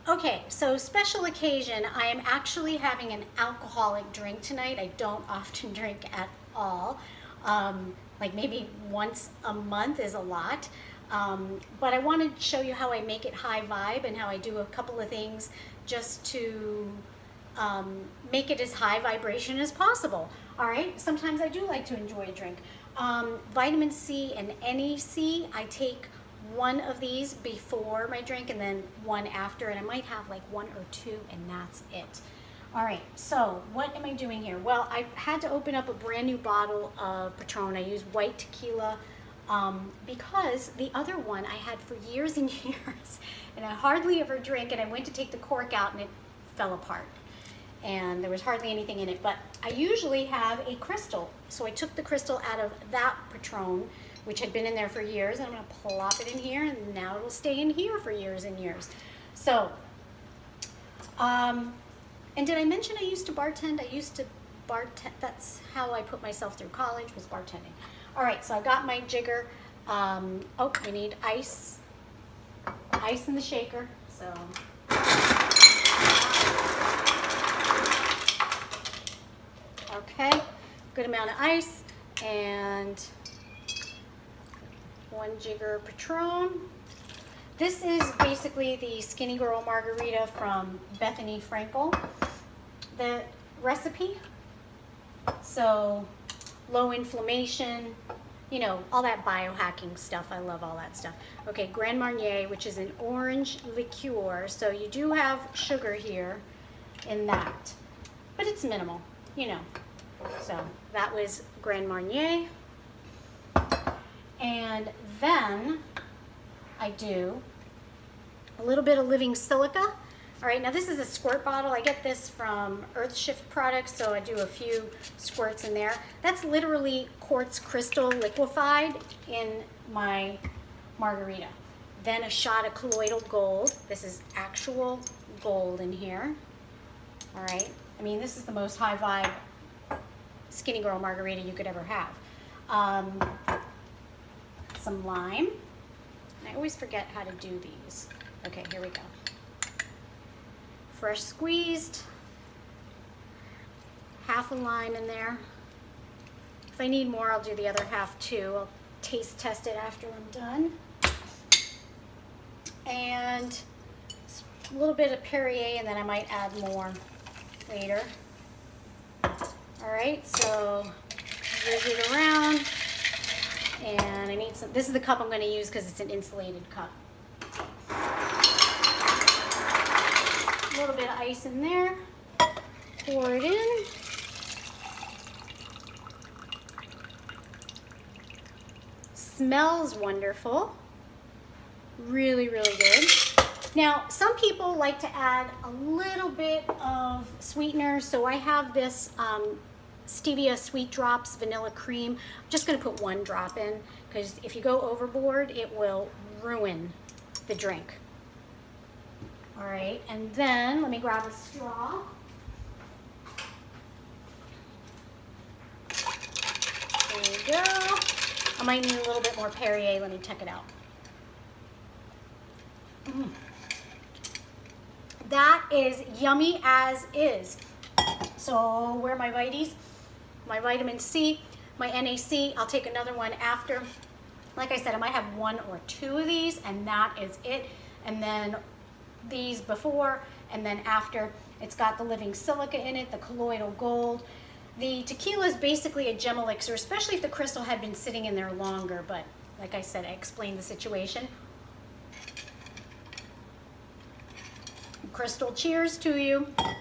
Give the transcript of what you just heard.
Okay, so special occasion. I am actually having an alcoholic drink tonight. I don't often drink at all. Like maybe once a month is a lot. But I wanted to show you how I make it high vibe and how I do a couple of things just to make it as high vibration as possible. All right, sometimes I do like to enjoy a drink. Vitamin C and NAC, I take one of these before my drink and then one after, and I might have like one or two, and that's it. All right, so what am I doing here? Well, I had to open up a brand new bottle of Patron. I use white tequila because the other one I had for years and years, and I hardly ever drink, and I went to take the cork out and it fell apart. And there was hardly anything in it, but I usually have a crystal. So I took the crystal out of that Patron, which had been in there for years, and I'm gonna plop it in here, and now it'll stay in here for years and years. So, and did I mention I used to bartend? I used to bartend, that's how I put myself through college, was bartending. All right, so I got my jigger. Oh, we need ice in the shaker, so. Okay, good amount of ice, and one jigger Patron. This is basically the Skinny Girl Margarita from Bethany Frankel, the recipe. So low inflammation, you know, all that biohacking stuff. I love all that stuff. Okay, Grand Marnier, which is an orange liqueur. So you do have sugar here in that, but it's minimal, you know. So that was Grand Marnier. And then I do a little bit of living silica. All right, now this is a squirt bottle. I get this from Earthshift products, so I do a few squirts in there. That's literally quartz crystal liquefied in my margarita. Then a shot of colloidal gold. This is actual gold in here. All right, I mean, this is the most high vibe Skinny Girl Margarita you could ever have. Some lime. And I always forget how to do these. Okay, here we go. Fresh squeezed. Half a lime in there. If I need more, I'll do the other half too. I'll taste test it after I'm done. And a little bit of Perrier, and then I might add more later. All right, so zhuzh it around. And I need some, this is the cup I'm going to use because it's an insulated cup. A little bit of ice in there. Pour it in. Smells wonderful. Really, really good. Now, some people like to add a little bit of sweetener, so I have this stevia sweet drops vanilla cream. I'm just going to put one drop in because if you go overboard, it will ruin the drink. All right, and then let me grab a straw. There we go. I might need a little bit more Perrier. Let me check it out. That is yummy as is. So where are my vites? My vitamin C, my NAC. I'll take another one after. Like I said, I might have one or two of these, and that is it. And then these before, and then after. It's got the living silica in it, the colloidal gold. The tequila is basically a gem elixir, especially if the crystal had been sitting in there longer. But like I said, I explained the situation. Crystal, cheers to you.